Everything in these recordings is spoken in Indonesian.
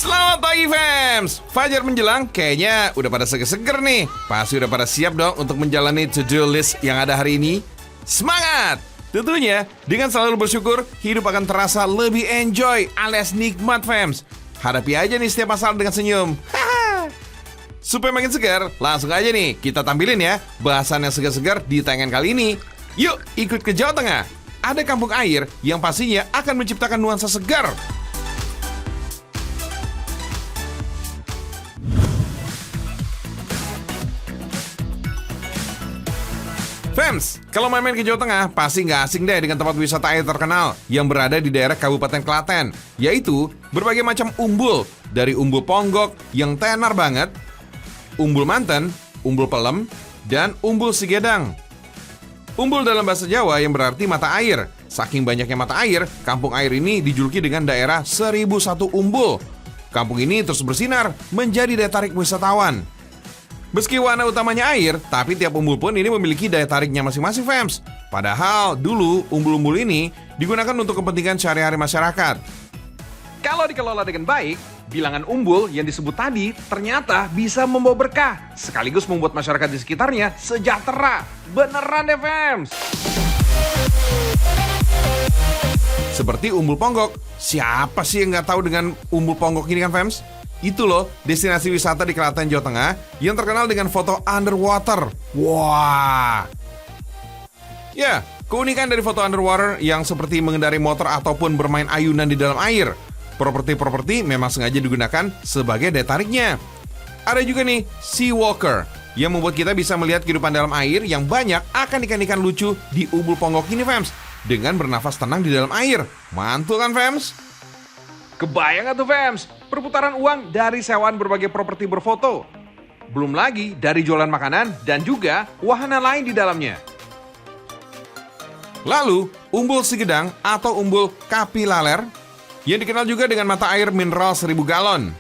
Selamat pagi fams. Fajar menjelang kayaknya udah pada seger-seger nih. Pasti udah pada siap dong untuk menjalani to-do list yang ada hari ini. Semangat! Tentunya dengan selalu bersyukur, hidup akan terasa lebih enjoy alias nikmat fams. Hadapi aja nih setiap masalah dengan senyum. Supaya makin segar, langsung aja nih kita tampilin ya bahasan yang segar-segar di tayangan kali ini. Yuk ikut ke Jawa Tengah. Ada kampung air yang pastinya akan menciptakan nuansa segar. Fans, kalau main-main ke Jawa Tengah, pasti nggak asing deh dengan tempat wisata air terkenal yang berada di daerah Kabupaten Klaten, yaitu berbagai macam umbul, dari umbul ponggok yang tenar banget, umbul manten, umbul pelem, dan umbul sigedang. Umbul dalam bahasa Jawa yang berarti mata air. Saking banyaknya mata air, kampung air ini dijuluki dengan daerah 1001 umbul. Kampung ini terus bersinar menjadi daya tarik wisatawan. Meski warna utamanya air, tapi tiap umbul pun ini memiliki daya tariknya masing-masing fams. Padahal dulu umbul-umbul ini digunakan untuk kepentingan sehari-hari masyarakat. Kalau dikelola dengan baik, bilangan umbul yang disebut tadi ternyata bisa membawa berkah, sekaligus membuat masyarakat di sekitarnya sejahtera. Beneran deh fams! Seperti umbul ponggok, siapa sih yang nggak tahu dengan umbul ponggok ini kan fams? Itu loh, destinasi wisata di Klaten, Jawa Tengah yang terkenal dengan foto underwater. Wah! Ya, keunikan dari foto underwater yang seperti mengendarai motor ataupun bermain ayunan di dalam air. Properti-properti memang sengaja digunakan sebagai daya tariknya. Ada juga nih, sea walker, yang membuat kita bisa melihat kehidupan dalam air yang banyak akan ikan-ikan lucu di umbul ponggok ini, fams. Dengan bernafas tenang di dalam air. Mantul kan, fams? Kebayang gak tuh fams? Perputaran uang dari sewaan berbagai properti berfoto. Belum lagi dari jualan makanan dan juga wahana lain di dalamnya. Lalu, umbul sigedang atau umbul kapilaler yang dikenal juga dengan mata air mineral 1000 galon.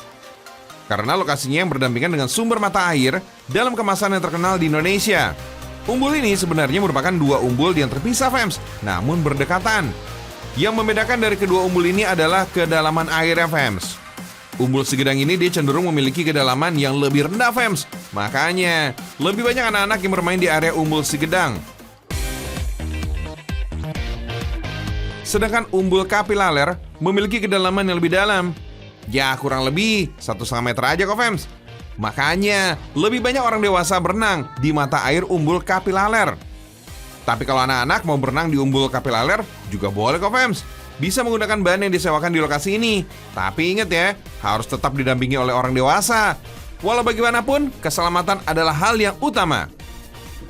Karena lokasinya yang berdampingan dengan sumber mata air dalam kemasan yang terkenal di Indonesia. Umbul ini sebenarnya merupakan dua umbul yang terpisah fams, namun berdekatan. Yang membedakan dari kedua umbul ini adalah kedalaman airnya fams. Umbul sigedang ini dia cenderung memiliki kedalaman yang lebih rendah fams. Makanya lebih banyak anak-anak yang bermain di area umbul sigedang. Sedangkan umbul kapilaler memiliki kedalaman yang lebih dalam. Ya kurang lebih 1,5 meter aja kok fams. Makanya lebih banyak orang dewasa berenang di mata air umbul kapilaler. Tapi kalau anak-anak mau berenang di umbul kapilaler juga boleh kok fams. Bisa menggunakan bahan yang disewakan di lokasi ini. Tapi ingat ya, harus tetap didampingi oleh orang dewasa. Walau bagaimanapun, keselamatan adalah hal yang utama.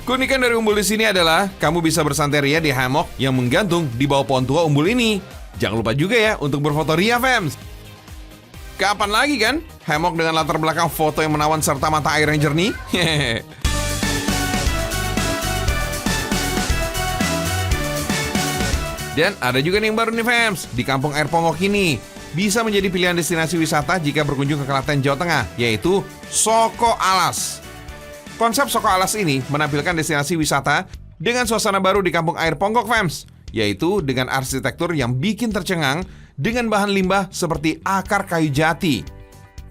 Keunikan dari umbul di sini adalah kamu bisa bersantai ria di hammock yang menggantung di bawah pohon tua umbul ini. Jangan lupa juga ya untuk berfoto ria fams. Kapan lagi kan hammock dengan latar belakang foto yang menawan serta mata air yang jernih? Dan ada juga nih yang baru nih fams, di kampung air ponggok ini bisa menjadi pilihan destinasi wisata jika berkunjung ke Klaten, Jawa Tengah, yaitu Soko Alas. Konsep Soko Alas ini menampilkan destinasi wisata dengan suasana baru di kampung air ponggok fams, yaitu dengan arsitektur yang bikin tercengang dengan bahan limbah seperti akar kayu jati.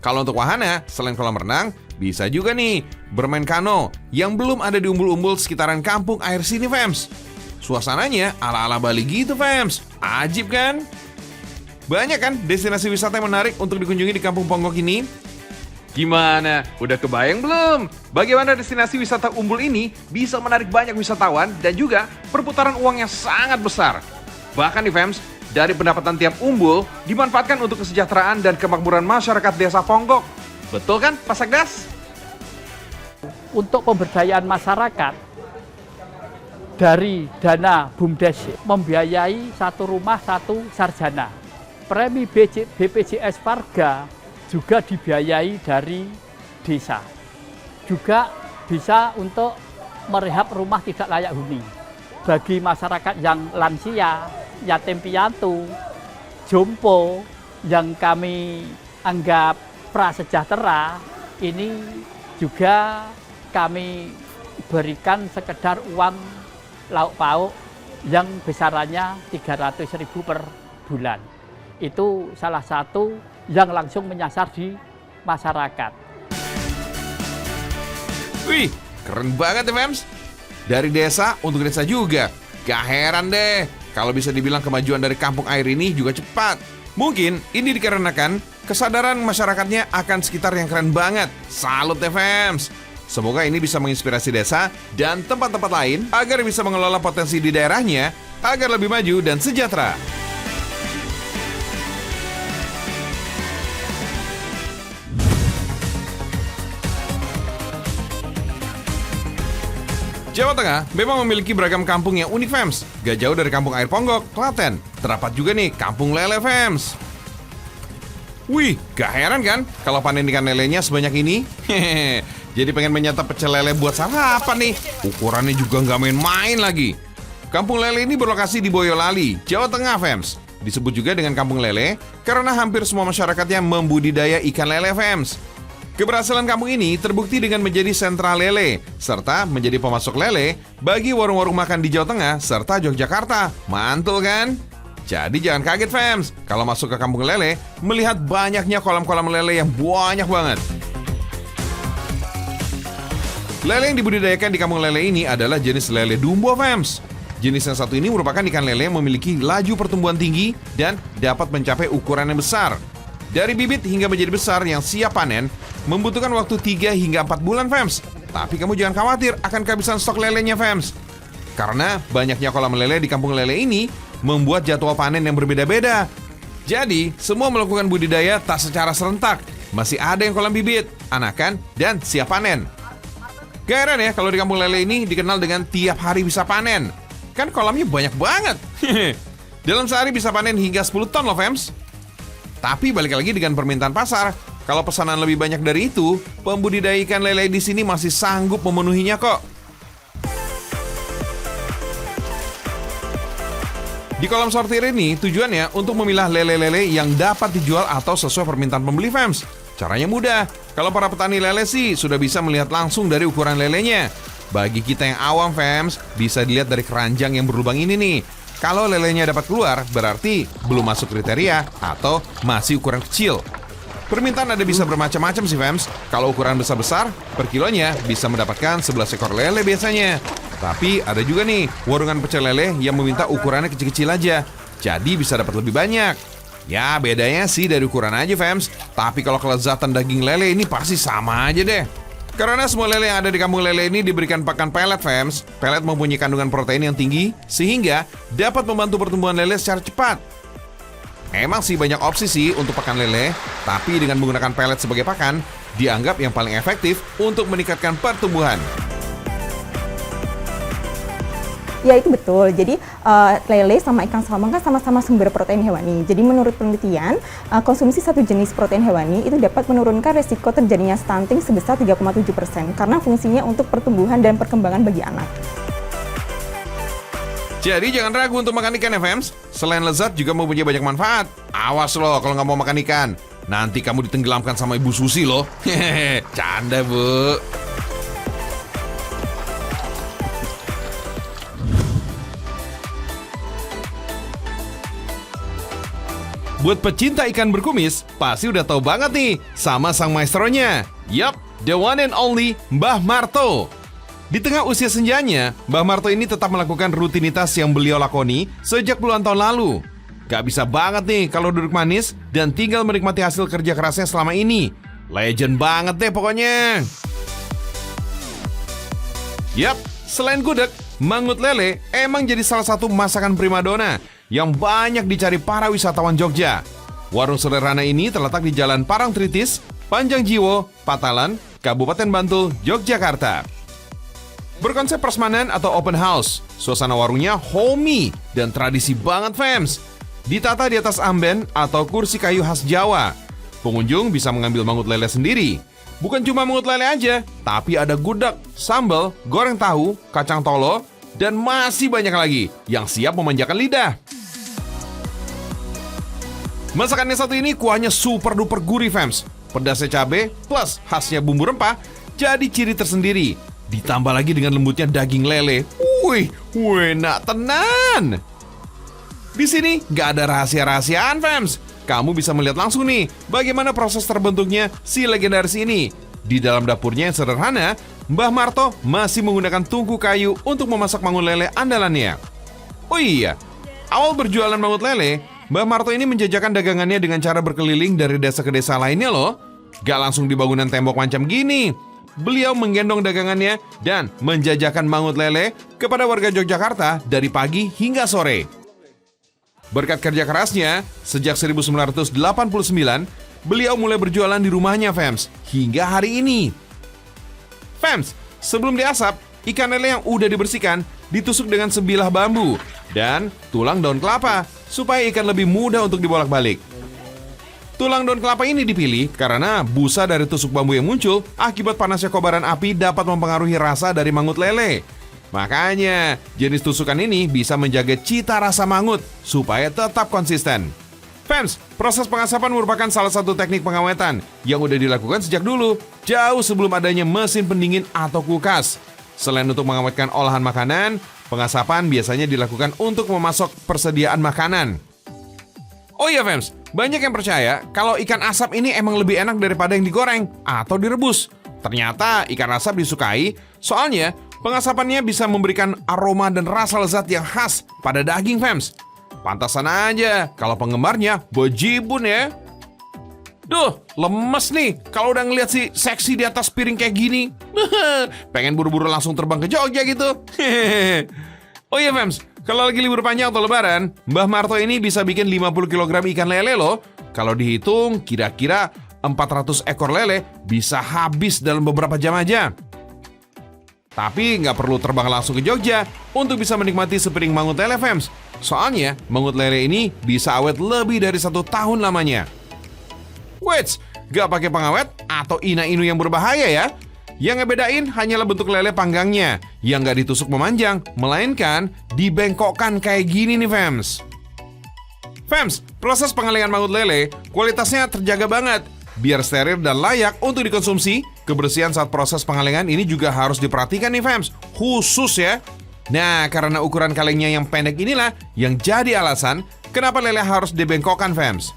Kalau untuk wahana, selain kolam renang, bisa juga nih bermain kano yang belum ada di umbul-umbul sekitaran kampung air sini fams. Suasananya ala-ala Bali gitu fams. Ajib kan? Banyak kan destinasi wisata yang menarik untuk dikunjungi di kampung ponggok ini? Gimana? Udah kebayang belum? Bagaimana destinasi wisata umbul ini bisa menarik banyak wisatawan dan juga perputaran uang yang sangat besar. Bahkan nih fams, dari pendapatan tiap umbul dimanfaatkan untuk kesejahteraan dan kemakmuran masyarakat desa ponggok. Betul kan Pak Sekdas? Untuk pemberdayaan masyarakat, dari dana BUMDes membiayai satu rumah satu sarjana. Premi BPJS Warga juga dibiayai dari desa. Juga bisa untuk merehab rumah tidak layak huni. Bagi masyarakat yang lansia, yatim piatu, jompo, yang kami anggap prasejahtera, ini juga kami berikan sekedar uang lauk pauk yang besarannya 300.000 per bulan. Itu salah satu yang langsung menyasar di masyarakat. Wih, keren banget ya Fems. Dari desa untuk desa juga. Gak heran deh kalau bisa dibilang kemajuan dari kampung air ini juga cepat. Mungkin ini dikarenakan kesadaran masyarakatnya akan sekitar yang keren banget. Salut deh Fems. Semoga ini bisa menginspirasi desa dan tempat-tempat lain agar bisa mengelola potensi di daerahnya agar lebih maju dan sejahtera. Jawa Tengah memang memiliki beragam kampung yang unik Fems. Gak jauh dari kampung air Ponggok, Klaten. Terdapat juga nih kampung lele Fems. Wih, gak heran kan kalau panen ikan lelenya sebanyak ini? Hehehe, jadi pengen menyantap pecel lele buat sarapan nih. Ukurannya juga gak main-main lagi. Kampung lele ini berlokasi di Boyolali, Jawa Tengah Fems. Disebut juga dengan kampung lele karena hampir semua masyarakatnya membudidaya ikan lele Fems. Keberhasilan kampung ini terbukti dengan menjadi sentra lele, serta menjadi pemasok lele bagi warung-warung makan di Jawa Tengah serta Yogyakarta. Mantul kan? Jadi jangan kaget Fems kalau masuk ke kampung lele, melihat banyaknya kolam-kolam lele yang banyak banget. Lele yang dibudidayakan di kampung lele ini adalah jenis lele Dumbo Fems. Jenis yang satu ini merupakan ikan lele yang memiliki laju pertumbuhan tinggi dan dapat mencapai ukuran yang besar. Dari bibit hingga menjadi besar yang siap panen, membutuhkan waktu 3 hingga 4 bulan Fems. Tapi kamu jangan khawatir akan kehabisan stok lelenya Fems. Karena banyaknya kolam lele di kampung lele ini membuat jadwal panen yang berbeda-beda. Jadi, semua melakukan budidaya tak secara serentak. Masih ada yang kolam bibit, anakan, dan siap panen. Gak heran ya kalau di kampung lele ini dikenal dengan tiap hari bisa panen. Kan kolamnya banyak banget. Dalam sehari bisa panen hingga 10 ton loh Fems. Tapi balik lagi dengan permintaan pasar. Kalau pesanan lebih banyak dari itu, pembudidaya ikan lele di sini masih sanggup memenuhinya kok. Di kolam sortir ini tujuannya untuk memilah lele-lele yang dapat dijual atau sesuai permintaan pembeli Fems. Caranya mudah. Kalau para petani lele sih sudah bisa melihat langsung dari ukuran lelenya. Bagi kita yang awam Fems, bisa dilihat dari keranjang yang berlubang ini nih. Kalau lelenya dapat keluar, berarti belum masuk kriteria atau masih ukuran kecil. Permintaan ada bisa bermacam-macam sih Fems. Kalau ukuran besar-besar, per kilonya bisa mendapatkan 11 ekor lele biasanya. Tapi ada juga nih warungan pecel lele yang meminta ukurannya kecil-kecil aja. Jadi bisa dapat lebih banyak. Ya bedanya sih dari ukuran aja Fems. Tapi kalau kelezatan daging lele ini pasti sama aja deh. Karena semua lele yang ada di kampung lele ini diberikan pakan pelet Fems. Pelet mempunyai kandungan protein yang tinggi sehingga dapat membantu pertumbuhan lele secara cepat. Emang sih banyak opsi sih untuk pakan lele, tapi dengan menggunakan pelet sebagai pakan dianggap yang paling efektif untuk meningkatkan pertumbuhan. Ya itu betul, jadi lele sama ikan salmon kan sama-sama sumber protein hewani. Jadi menurut penelitian, konsumsi satu jenis protein hewani itu dapat menurunkan resiko terjadinya stunting sebesar 3,7% karena fungsinya untuk pertumbuhan dan perkembangan bagi anak. Jadi jangan ragu untuk makan ikan ya Fems. Selain lezat juga mempunyai banyak manfaat. Awas loh kalau nggak mau makan ikan. Nanti kamu ditenggelamkan sama Ibu Susi loh. Hehehe, canda Bu. Buat pecinta ikan berkumis, pasti udah tahu banget nih sama sang maestronya. Yup, the one and only Mbah Marto. Di tengah usia senjanya, Mbah Marto ini tetap melakukan rutinitas yang beliau lakoni sejak puluhan tahun lalu. Gak bisa banget nih kalau duduk manis dan tinggal menikmati hasil kerja kerasnya selama ini. Legend banget deh pokoknya. Yup, selain gudeg, mangut lele emang jadi salah satu masakan primadona yang banyak dicari para wisatawan Jogja. Warung sederhana ini terletak di Jalan Parangtritis, Panjang Jiwo, Patalan, Kabupaten Bantul, Yogyakarta. Berkonsep prasmanan atau open house, suasana warungnya homey dan tradisi banget Fems. Ditata di atas amben atau kursi kayu khas Jawa. Pengunjung bisa mengambil mangut lele sendiri. Bukan cuma mangut lele aja, tapi ada gudeg, sambal, goreng tahu, kacang tolo, dan masih banyak lagi yang siap memanjakan lidah. Masakannya satu ini kuahnya super duper gurih Fems. Pedasnya cabai plus khasnya bumbu rempah jadi ciri tersendiri. Ditambah lagi dengan lembutnya daging lele. Wih, enak tenan. Di sini nggak ada rahasia-rahasiaan Fems. kamu bisa melihat langsung nih bagaimana proses terbentuknya si legendaris ini. Di dalam dapurnya yang sederhana, Mbah Marto masih menggunakan tungku kayu untuk memasak mangut lele andalannya. Oh iya, awal berjualan mangut lele, Mbah Marto ini menjajakan dagangannya dengan cara berkeliling dari desa ke desa lainnya loh. Gak langsung di bangunan tembok macam gini. Beliau menggendong dagangannya dan menjajakan mangut lele kepada warga Yogyakarta dari pagi hingga sore. Berkat kerja kerasnya, sejak 1989, beliau mulai berjualan di rumahnya, Fems, hingga hari ini. Fems, sebelum diasap, ikan lele yang udah dibersihkan ditusuk dengan sebilah bambu dan tulang daun kelapa supaya ikan lebih mudah untuk dibolak-balik. Tulang daun kelapa ini dipilih karena busa dari tusuk bambu yang muncul akibat panasnya kobaran api dapat mempengaruhi rasa dari mangut lele. Makanya, jenis tusukan ini bisa menjaga cita rasa mangut supaya tetap konsisten. Fans, proses pengasapan merupakan salah satu teknik pengawetan yang udah dilakukan sejak dulu, jauh sebelum adanya mesin pendingin atau kulkas. Selain untuk mengawetkan olahan makanan, pengasapan biasanya dilakukan untuk memasok persediaan makanan. Oh iya fans, banyak yang percaya kalau ikan asap ini emang lebih enak daripada yang digoreng atau direbus. Ternyata ikan asap disukai, soalnya pengasapannya bisa memberikan aroma dan rasa lezat yang khas pada daging fans. Pantasan aja kalau penggemarnya bejibun ya. Duh, lemes nih kalau udah ngeliat si seksi di atas piring kayak gini. Pengen buru-buru langsung terbang ke Jogja gitu. Oh iya fans, kalau lagi libur panjang atau lebaran, Mbah Marto ini bisa bikin 50 kg ikan lele loh. Kalau dihitung, kira-kira 400 ekor lele bisa habis dalam beberapa jam aja. Tapi nggak perlu terbang langsung ke Jogja untuk bisa menikmati sepiring mangut lele, fans. Soalnya, mangut lele ini bisa awet lebih dari 1 tahun lamanya. Wait, nggak pakai pengawet atau ina-inu yang berbahaya ya? Yang ngebedain hanyalah bentuk lele panggangnya, yang nggak ditusuk memanjang, melainkan dibengkokkan kayak gini nih, fans. Fans, proses pengalengan mangut lele kualitasnya terjaga banget. Biar steril dan layak untuk dikonsumsi, kebersihan saat proses pengalengan ini juga harus diperhatikan nih, fans. Khusus ya. Nah, karena ukuran kalengnya yang pendek inilah yang jadi alasan kenapa lele harus dibengkokkan, fans.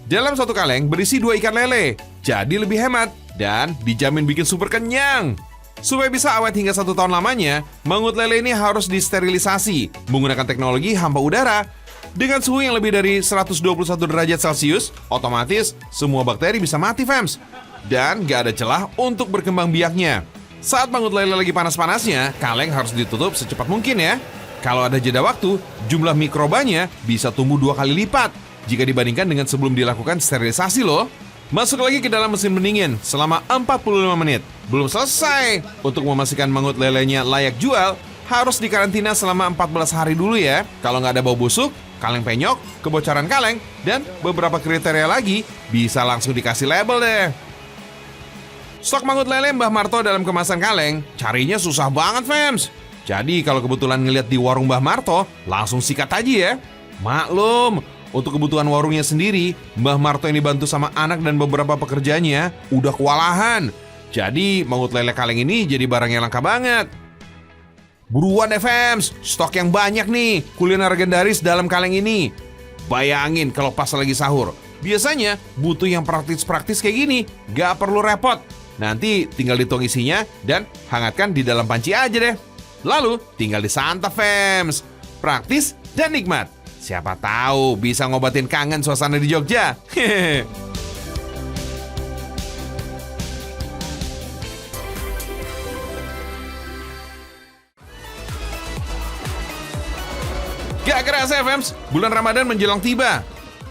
Dalam satu kaleng berisi 2 ikan lele, jadi lebih hemat dan dijamin bikin super kenyang. Supaya bisa awet hingga 1 tahun lamanya, mangut lele ini harus disterilisasi menggunakan teknologi hampa udara. Dengan suhu yang lebih dari 121 derajat Celcius, otomatis semua bakteri bisa mati, fams. Dan gak ada celah untuk berkembang biaknya. Saat mangut lele lagi panas-panasnya, kaleng harus ditutup secepat mungkin ya. Kalau ada jeda waktu, jumlah mikrobanya bisa tumbuh 2 kali lipat jika dibandingkan dengan sebelum dilakukan sterilisasi loh. Masuk lagi ke dalam mesin pendingin selama 45 menit. Belum selesai. Untuk memastikan mangut lelenya layak jual, harus dikarantina selama 14 hari dulu ya. Kalau nggak ada bau busuk, kaleng penyok, kebocoran kaleng, dan beberapa kriteria lagi, bisa langsung dikasih label deh. Stok mangut lele Mbah Marto dalam kemasan kaleng, carinya susah banget, fams. Jadi kalau kebetulan ngeliat di warung Mbah Marto, langsung sikat aja ya. Maklum, untuk kebutuhan warungnya sendiri, Mbah Marto ini bantu sama anak dan beberapa pekerjaannya udah kewalahan. Jadi mangut lele kaleng ini jadi barang yang langka banget. Buruan deh fams, stok yang banyak nih kuliner legendaris dalam kaleng ini. Bayangin kalau pas lagi sahur. Biasanya butuh yang praktis-praktis kayak gini, gak perlu repot. Nanti tinggal dituang isinya dan hangatkan di dalam panci aja deh. Lalu tinggal disantap fams. Praktis dan nikmat. Siapa tahu bisa ngobatin kangen suasana di Jogja. Gak kerasa ya fams, bulan Ramadan menjelang tiba.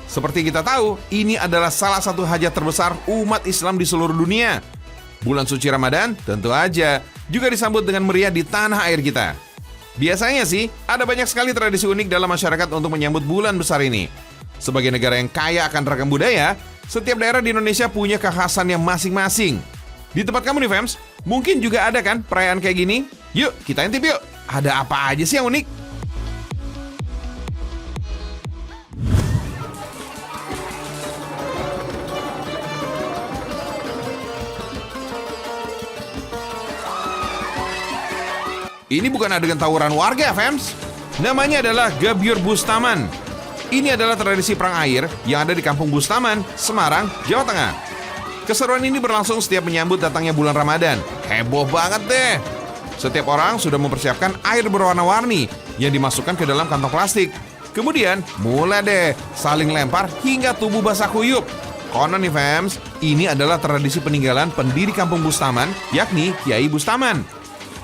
Seperti kita tahu, ini adalah salah satu hajat terbesar umat Islam di seluruh dunia. Bulan suci Ramadan tentu aja juga disambut dengan meriah di tanah air kita. Biasanya sih, ada banyak sekali tradisi unik dalam masyarakat untuk menyambut bulan besar ini. Sebagai negara yang kaya akan ragam budaya, setiap daerah di Indonesia punya kekhasan yang masing-masing. Di tempat kamu nih fams, mungkin juga ada kan perayaan kayak gini? Yuk, kita intip yuk. Ada apa aja sih yang unik? Ini bukan adegan tawuran warga, fams. Namanya adalah Gabyur Bustaman. Ini adalah tradisi perang air yang ada di Kampung Bustaman, Semarang, Jawa Tengah. Keseruan ini berlangsung setiap menyambut datangnya bulan Ramadan. Heboh banget deh. Setiap orang sudah mempersiapkan air berwarna-warni yang dimasukkan ke dalam kantong plastik. Kemudian mulai deh saling lempar hingga tubuh basah kuyup. Konon nih fams, ini adalah tradisi peninggalan pendiri Kampung Bustaman, yakni Kiai Bustaman.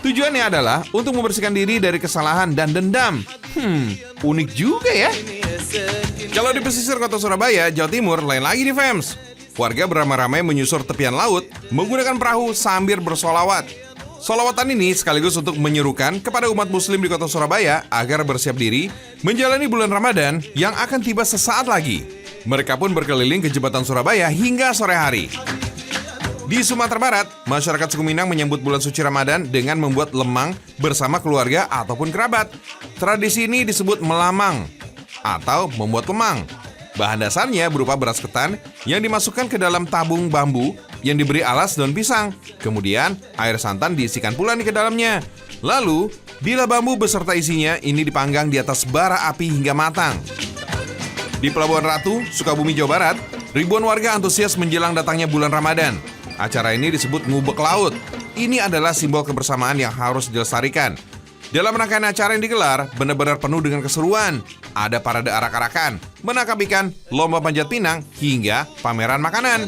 Tujuannya adalah untuk membersihkan diri dari kesalahan dan dendam. Unik juga ya. Kalau di pesisir kota Surabaya, Jawa Timur, lain lagi nih fams. Warga beramai-ramai menyusur tepian laut menggunakan perahu sambil bersolawat. Solawatan ini sekaligus untuk menyerukan kepada umat muslim di kota Surabaya agar bersiap diri menjalani bulan Ramadan yang akan tiba sesaat lagi. Mereka pun berkeliling ke jembatan Surabaya hingga sore hari. Di Sumatera Barat, masyarakat suku Minang menyambut bulan suci Ramadan dengan membuat lemang bersama keluarga ataupun kerabat. Tradisi ini disebut melamang atau membuat lemang. Bahan dasarnya berupa beras ketan yang dimasukkan ke dalam tabung bambu yang diberi alas daun pisang. Kemudian air santan diisikan pula ke dalamnya. Lalu, bila bambu beserta isinya ini dipanggang di atas bara api hingga matang. Di Pelabuhan Ratu, Sukabumi, Jawa Barat, ribuan warga antusias menjelang datangnya bulan Ramadan. Acara ini disebut ngubek laut. Ini adalah simbol kebersamaan yang harus dilestarikan. Dalam rangkaian acara yang digelar, benar-benar penuh dengan keseruan. Ada parade arak-arakan, menangkap ikan, lomba panjat pinang, hingga pameran makanan.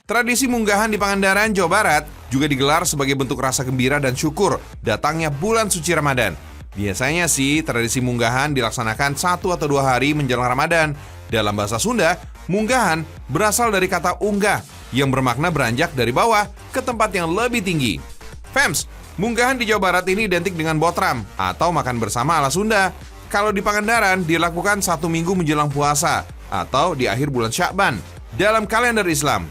Tradisi munggahan di Pangandaran, Jawa Barat juga digelar sebagai bentuk rasa gembira dan syukur datangnya bulan suci Ramadan. Biasanya sih tradisi munggahan dilaksanakan 1 atau 2 hari menjelang Ramadan. Dalam bahasa Sunda, munggahan berasal dari kata unggah yang bermakna beranjak dari bawah ke tempat yang lebih tinggi. Fams, munggahan di Jawa Barat ini identik dengan botram atau makan bersama ala Sunda. Kalau di Pangandaran dilakukan 1 minggu menjelang puasa atau di akhir bulan Sya'ban dalam kalender Islam.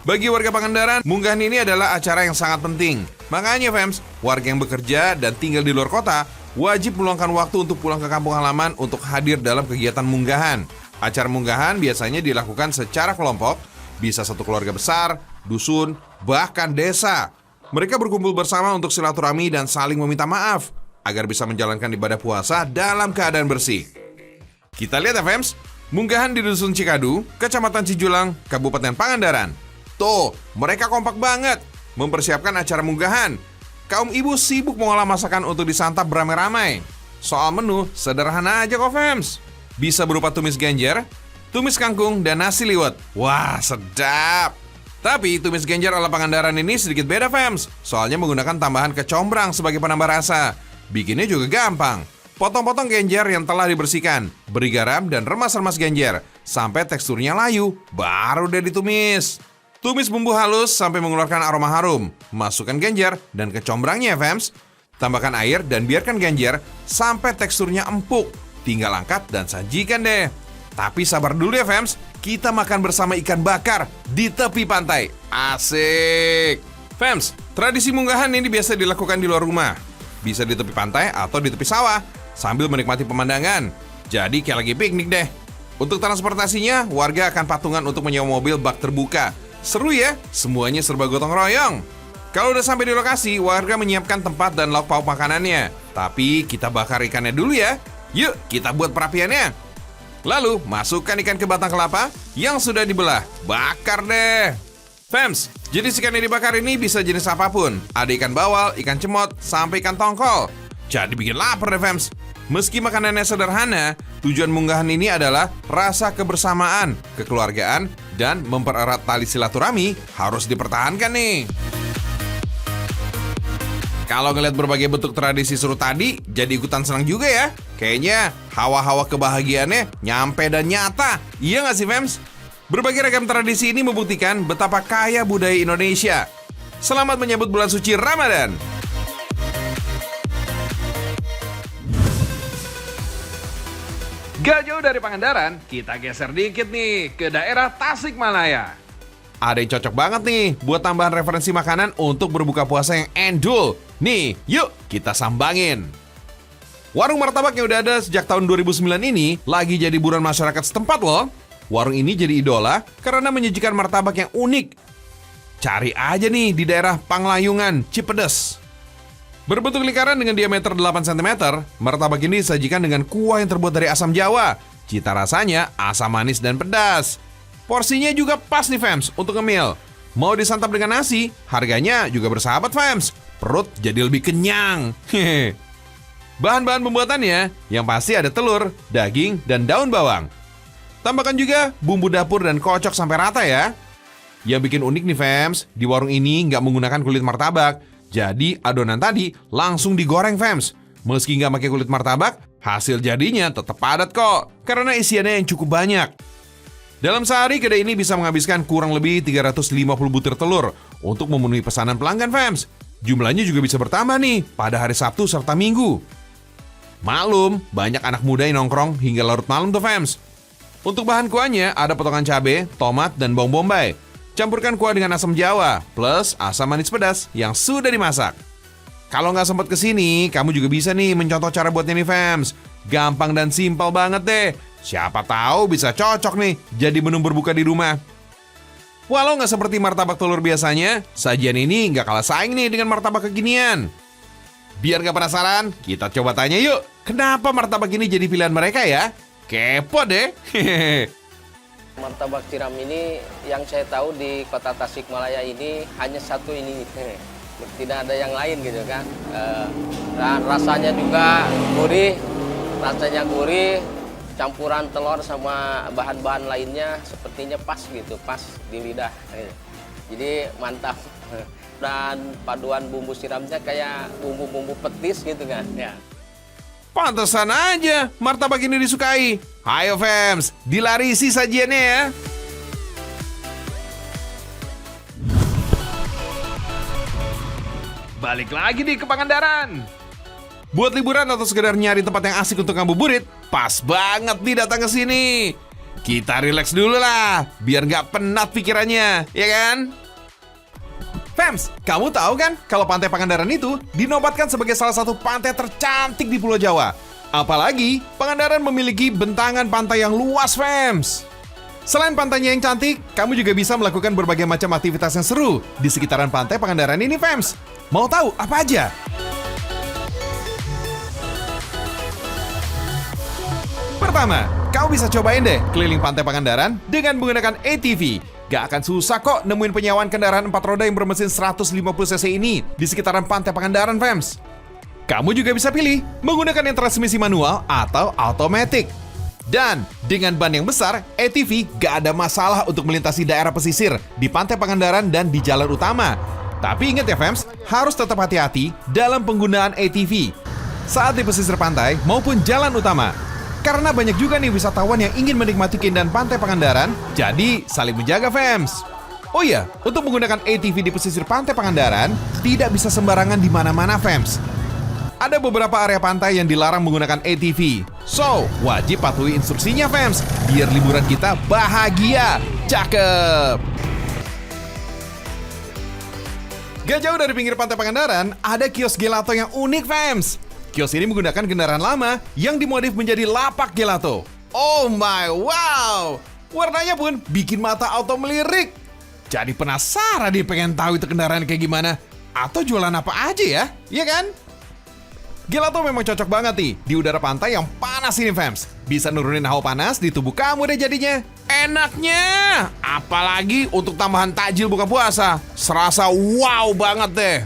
Bagi warga Pangandaran, munggahan ini adalah acara yang sangat penting. Makanya Fams, warga yang bekerja dan tinggal di luar kota wajib meluangkan waktu untuk pulang ke kampung halaman untuk hadir dalam kegiatan munggahan. Acara munggahan biasanya dilakukan secara kelompok, bisa satu keluarga besar, dusun, bahkan desa. Mereka berkumpul bersama untuk silaturahmi dan saling meminta maaf agar bisa menjalankan ibadah puasa dalam keadaan bersih. Kita lihat ya Fems, munggahan di Dusun Cikadu, Kecamatan Cijulang, Kabupaten Pangandaran. Tuh, mereka kompak banget mempersiapkan acara munggahan. Kaum ibu sibuk mengolah masakan untuk disantap beramai-ramai. Soal menu, sederhana aja kok Fems. Bisa berupa tumis genjer, tumis kangkung, dan nasi liwet. Wah, sedap! Tapi tumis genjer ala Pangandaran ini sedikit beda Fems. Soalnya menggunakan tambahan kecombrang sebagai penambah rasa. Bikinnya juga gampang. Potong-potong genjer yang telah dibersihkan, beri garam dan remas-remas genjer sampai teksturnya layu, baru deh ditumis. Tumis bumbu halus sampai mengeluarkan aroma harum. Masukkan genjer dan kecombrangnya Fems. Tambahkan air dan biarkan genjer sampai teksturnya empuk. Tinggal angkat dan sajikan deh. Tapi sabar dulu ya Fems, kita makan bersama ikan bakar di tepi pantai. Asik. Fems, tradisi munggahan ini biasa dilakukan di luar rumah. Bisa di tepi pantai atau di tepi sawah sambil menikmati pemandangan. Jadi kayak lagi piknik deh. Untuk transportasinya, warga akan patungan untuk menyewa mobil bak terbuka. Seru ya, semuanya serba gotong royong. Kalau udah sampai di lokasi, warga menyiapkan tempat dan lauk pauk makanannya. Tapi kita bakar ikannya dulu ya. Yuk, kita buat perapiannya. Lalu, masukkan ikan ke batang kelapa yang sudah dibelah. Bakar deh. Fems, jenis ikan yang dibakar ini bisa jenis apapun. Ada ikan bawal, ikan cemot, sampai ikan tongkol. Jadi bikin lapar deh Fems. Meski makanannya sederhana, tujuan munggahan ini adalah rasa kebersamaan, kekeluargaan, dan mempererat tali silaturahmi harus dipertahankan nih. Kalau ngeliat berbagai bentuk tradisi seru tadi, jadi ikutan senang juga ya. Kayaknya hawa-hawa kebahagiaannya nyampe dan nyata. Iya nggak sih Fems? Berbagai ragam tradisi ini membuktikan betapa kaya budaya Indonesia. Selamat menyambut bulan suci Ramadan. Gak jauh dari Pangandaran, kita geser dikit nih ke daerah Tasikmalaya. Ada yang cocok banget nih buat tambahan referensi makanan untuk berbuka puasa yang endul. Nih, yuk kita sambangin. Warung martabak yang udah ada sejak tahun 2009 ini lagi jadi buruan masyarakat setempat loh. Warung ini jadi idola karena menyajikan martabak yang unik. Cari aja nih di daerah Panglayungan, Cipedes. Berbentuk lingkaran dengan diameter 8 cm, martabak ini disajikan dengan kuah yang terbuat dari asam jawa. Cita rasanya asam manis dan pedas. Porsinya juga pas nih fams untuk ngemil. Mau disantap dengan nasi, harganya juga bersahabat fams. Perut jadi lebih kenyang. Hehe. Bahan-bahan pembuatannya, yang pasti ada telur, daging, dan daun bawang. Tambahkan juga bumbu dapur dan kocok sampai rata ya. Yang bikin unik nih fams, di warung ini nggak menggunakan kulit martabak. Jadi adonan tadi langsung digoreng fams. Meski nggak pakai kulit martabak, hasil jadinya tetap padat kok. Karena isiannya yang cukup banyak. Dalam sehari kedai ini bisa menghabiskan kurang lebih 350 butir telur untuk memenuhi pesanan pelanggan fams. Jumlahnya juga bisa bertambah nih pada hari Sabtu serta Minggu. Maklum, banyak anak muda yang nongkrong hingga larut malam tuh fams. Untuk bahan kuahnya ada potongan cabai, tomat, dan bawang bombay. Campurkan kuah dengan asam jawa plus asam manis pedas yang sudah dimasak. Kalau nggak sempat kesini, kamu juga bisa nih mencontoh cara buatnya nih fams. Gampang dan simpel banget deh. Siapa tahu bisa cocok nih jadi menu berbuka di rumah. Walau nggak seperti martabak telur biasanya, sajian ini nggak kalah saing nih dengan martabak kekinian. Biar nggak penasaran, kita coba tanya yuk, kenapa martabak ini jadi pilihan mereka ya? Kepo deh. Martabak tiram ini yang saya tahu di kota Tasikmalaya ini hanya satu ini. Tidak ada yang lain gitu kan. Dan rasanya juga gurih, campuran telur sama bahan-bahan lainnya sepertinya pas gitu, pas di lidah. Jadi mantap. Dan paduan bumbu siramnya kayak bumbu-bumbu petis gitu kan. Ya. Pantesan aja martabak ini disukai. Ayo fams, dilarisi sajiannya ya. Balik lagi nih ke Pangandaran. Buat liburan atau sekedar nyari tempat yang asik untuk ngabuburit, pas banget nih datang ke sini. Kita rileks dulu lah, biar nggak penat pikirannya, ya kan? Fams, kamu tahu kan kalau Pantai Pangandaran itu dinobatkan sebagai salah satu pantai tercantik di Pulau Jawa. Apalagi Pangandaran memiliki bentangan pantai yang luas, Fams. Selain pantainya yang cantik, kamu juga bisa melakukan berbagai macam aktivitas yang seru di sekitaran Pantai Pangandaran ini, Fams. Mau tahu apa aja? Pertama, kamu bisa cobain deh keliling Pantai Pangandaran dengan menggunakan ATV. Gak akan susah kok nemuin penyewaan kendaraan 4 roda yang bermesin 150 cc ini di sekitaran Pantai Pangandaran, fams. Kamu juga bisa pilih menggunakan yang transmisi manual atau automatic. Dan dengan ban yang besar, ATV gak ada masalah untuk melintasi daerah pesisir di Pantai Pangandaran dan di jalan utama. Tapi ingat ya, fams, harus tetap hati-hati dalam penggunaan ATV saat di pesisir pantai maupun jalan utama. Karena banyak juga nih wisatawan yang ingin menikmati keindahan Pantai Pangandaran, jadi saling menjaga, fams. Oh iya, untuk menggunakan ATV di pesisir Pantai Pangandaran, tidak bisa sembarangan di mana-mana, fams. Ada beberapa area pantai yang dilarang menggunakan ATV. So, wajib patuhi instruksinya, fams, biar liburan kita bahagia. Cakep! Gak jauh dari pinggir Pantai Pangandaran, ada kios gelato yang unik, fams. Kios ini menggunakan kendaraan lama yang dimodif menjadi lapak gelato. Oh my wow! Warnanya pun bikin mata auto melirik. Jadi penasaran nih pengen tahu itu kendaraan kayak gimana. Atau jualan apa aja ya? Iya kan? Gelato memang cocok banget nih di udara pantai yang panas ini, fams. Bisa nurunin hawa panas di tubuh kamu deh jadinya. Enaknya! Apalagi untuk tambahan takjil buka puasa. Serasa wow banget deh.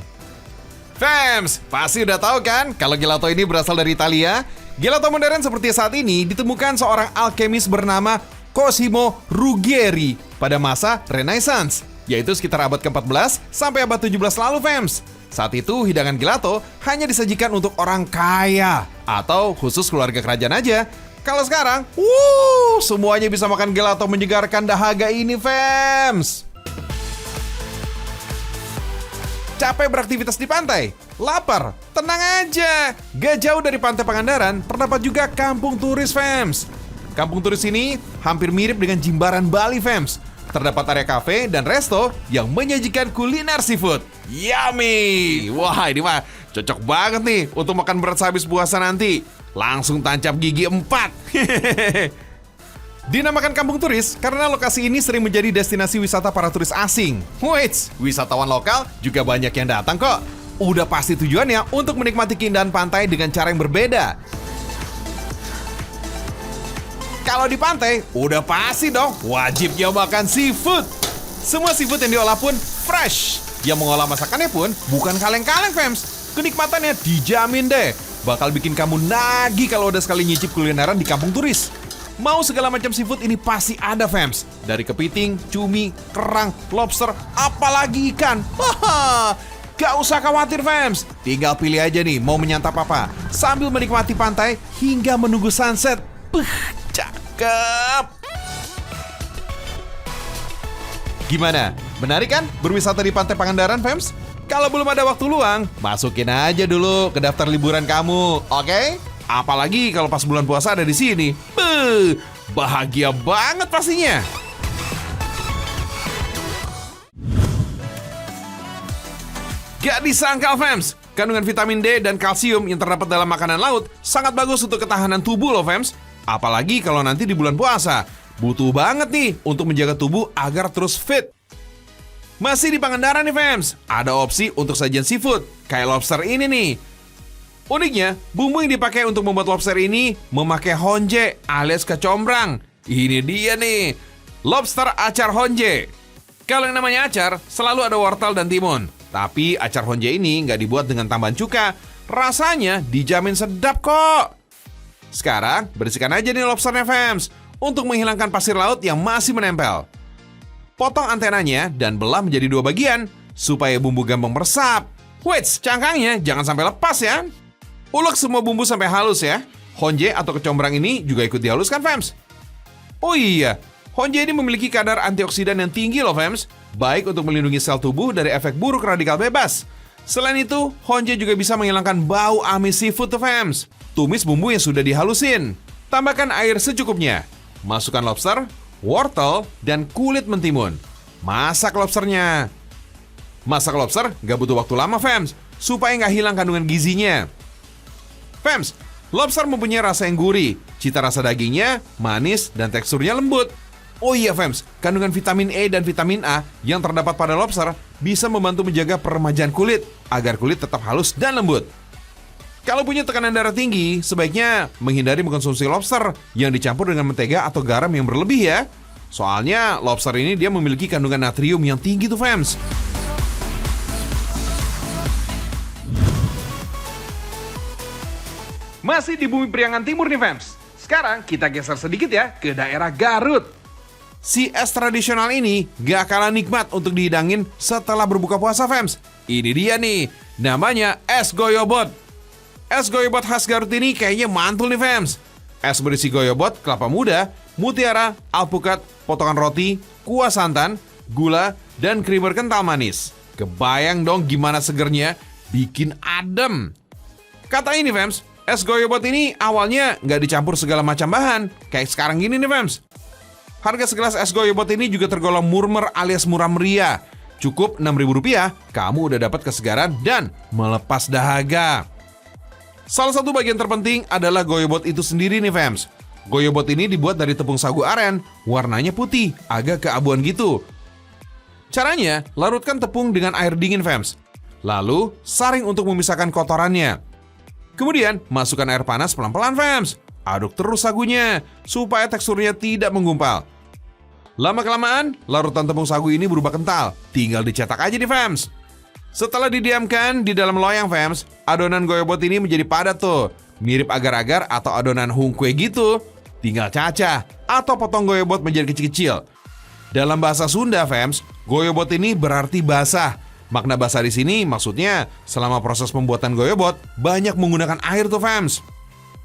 Fams, pasti udah tahu kan kalau gelato ini berasal dari Italia? Gelato modern seperti saat ini ditemukan seorang alkemis bernama Cosimo Ruggieri pada masa Renaissance, yaitu sekitar abad ke-14 sampai abad 17 lalu, fams. Saat itu hidangan gelato hanya disajikan untuk orang kaya atau khusus keluarga kerajaan aja. Kalau sekarang, semuanya bisa makan gelato menyegarkan dahaga ini, fams. Capek beraktivitas di pantai? Lapar? Tenang aja. Gak jauh dari Pantai Pangandaran terdapat juga kampung turis, fams. Kampung turis ini hampir mirip dengan Jimbaran Bali, fams. Terdapat area kafe dan resto yang menyajikan kuliner seafood. Yummy! Wah, ini mah cocok banget nih untuk makan berat sehabis puasa nanti. Langsung tancap gigi 4. Dinamakan kampung turis karena lokasi ini sering menjadi destinasi wisata para turis asing. Wait, wisatawan lokal juga banyak yang datang kok. udah pasti tujuannya untuk menikmati keindahan pantai dengan cara yang berbeda. Kalau di pantai, udah pasti dong wajibnya makan seafood. Semua seafood yang diolah pun fresh. Yang mengolah masakannya pun bukan kaleng-kaleng, fams. Kenikmatannya dijamin deh. Bakal bikin kamu nagih kalau udah sekali nyicip kulineran di kampung turis. Mau segala macam seafood ini pasti ada, fams. Dari kepiting, cumi, kerang, lobster, apalagi ikan. Haha. Gak usah khawatir, fams. Tinggal pilih aja nih mau menyantap apa. Sambil menikmati pantai hingga menunggu sunset. Cakep. Gimana? Menarik kan berwisata di Pantai Pangandaran, fams? Kalau belum ada waktu luang, masukin aja dulu ke daftar liburan kamu, oke? Apalagi kalau pas bulan puasa ada di sini. Bahagia banget pastinya. Gak disangkal, fams, kandungan vitamin D dan kalsium yang terdapat dalam makanan laut sangat bagus untuk ketahanan tubuh loh, fams. Apalagi kalau nanti di bulan puasa. Butuh banget nih untuk menjaga tubuh agar terus fit. Masih di Pangandaran nih, fams, ada opsi untuk sajian seafood kayak lobster ini nih. Uniknya, bumbu yang dipakai untuk membuat lobster ini memakai honje alias kecombrang. Ini dia nih, lobster acar honje. Kalau yang namanya acar, selalu ada wortel dan timun. Tapi acar honje ini nggak dibuat dengan tambahan cuka. Rasanya dijamin sedap kok. Sekarang, bersihkan aja nih lobsternya, fams, untuk menghilangkan pasir laut yang masih menempel. Potong antenanya dan belah menjadi 2 bagian, supaya bumbu gampang meresap. Wait, cangkangnya jangan sampai lepas ya. Ulek semua bumbu sampai halus ya. Honje atau kecombrang ini juga ikut dihaluskan, fams. Oh iya, honje ini memiliki kadar antioksidan yang tinggi loh, fams. Baik untuk melindungi sel tubuh dari efek buruk radikal bebas. Selain itu, honje juga bisa menghilangkan bau amis seafood tuh, fams. Tumis bumbu yang sudah dihalusin. Tambahkan air secukupnya. Masukkan lobster, wortel, dan kulit mentimun. Masak lobsternya. Masak lobster gak butuh waktu lama, fams, supaya nggak hilang kandungan gizinya. Fams, lobster mempunyai rasa yang gurih. Cita rasa dagingnya manis dan teksturnya lembut. Oh iya, fams, kandungan vitamin E dan vitamin A yang terdapat pada lobster bisa membantu menjaga peremajaan kulit agar kulit tetap halus dan lembut. Kalau punya tekanan darah tinggi, sebaiknya menghindari mengkonsumsi lobster yang dicampur dengan mentega atau garam yang berlebih ya. Soalnya lobster ini dia memiliki kandungan natrium yang tinggi tuh, fams. Masih di Bumi Priangan Timur nih, fams. Sekarang kita geser sedikit ya ke daerah Garut. Si es tradisional ini gak kalah nikmat untuk dihidangin setelah berbuka puasa, fams. Ini dia nih, namanya es goyobot. Es goyobot khas Garut ini kayaknya mantul nih, fams. Es berisi goyobot, kelapa muda, mutiara, alpukat, potongan roti, kuah santan, gula, dan krimer kental manis. Kebayang dong gimana segernya, bikin adem. Kata ini, fams, es goyobot ini awalnya nggak dicampur segala macam bahan, kayak sekarang gini nih, fams. Harga segelas es goyobot ini juga tergolong murmer alias murah meriah. Cukup Rp6.000, kamu udah dapat kesegaran dan melepas dahaga. Salah satu bagian terpenting adalah goyobot itu sendiri nih, fams. Goyobot ini dibuat dari tepung sagu aren, warnanya putih, agak keabuan gitu. Caranya, larutkan tepung dengan air dingin, fams. Lalu, saring untuk memisahkan kotorannya. Kemudian, masukkan air panas pelan-pelan, fams. Aduk terus sagunya, supaya teksturnya tidak menggumpal. Lama-kelamaan, larutan tepung sagu ini berubah kental. Tinggal dicetak aja nih, fams. Setelah didiamkan di dalam loyang, fams, adonan goyobot ini menjadi padat tuh. Mirip agar-agar atau adonan hungkwe gitu. Tinggal cacah atau potong goyobot menjadi kecil-kecil. Dalam bahasa Sunda, fams, goyobot ini berarti basah. Makna basah di sini maksudnya selama proses pembuatan goyobot banyak menggunakan air tuh, fams.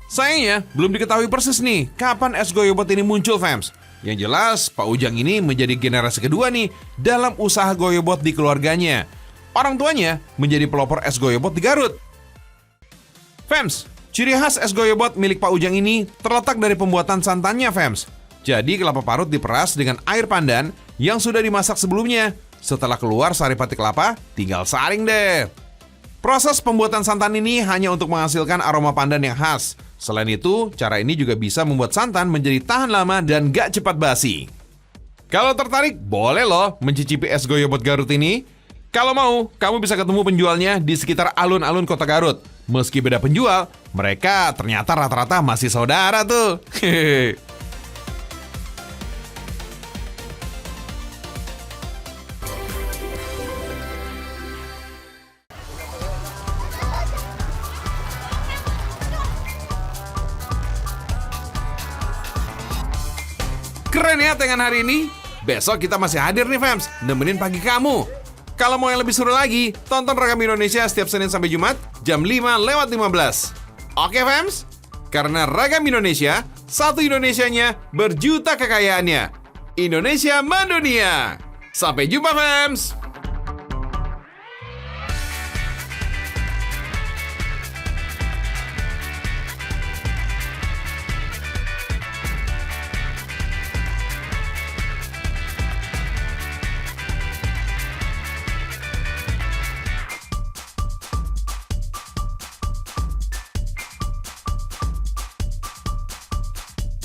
Sayangnya, belum diketahui persis nih kapan es goyobot ini muncul, fams. Yang jelas, Pak Ujang ini menjadi generasi kedua nih dalam usaha goyobot di keluarganya. Orang tuanya menjadi pelopor es goyobot di Garut. Fams, ciri khas es goyobot milik Pak Ujang ini terletak dari pembuatan santannya, fams. Jadi kelapa parut diperas dengan air pandan yang sudah dimasak sebelumnya. Setelah keluar sari pati kelapa, tinggal saring deh. Proses pembuatan santan ini hanya untuk menghasilkan aroma pandan yang khas. Selain itu, cara ini juga bisa membuat santan menjadi tahan lama dan gak cepat basi. Kalau tertarik, boleh loh mencicipi es goyobot Garut ini. Kalau mau, kamu bisa ketemu penjualnya di sekitar alun-alun kota Garut. Meski beda penjual, mereka ternyata rata-rata masih saudara tuh. Hehehe. Keren ya tayangan hari ini. Besok kita masih hadir nih fams, nemenin pagi kamu. Kalau mau yang lebih seru lagi, tonton Ragam Indonesia setiap Senin sampai Jumat jam 5:15. Oke fams? Karena Ragam Indonesia, satu Indonesianya berjuta kekayaannya. Indonesia mendunia. Sampai jumpa fams.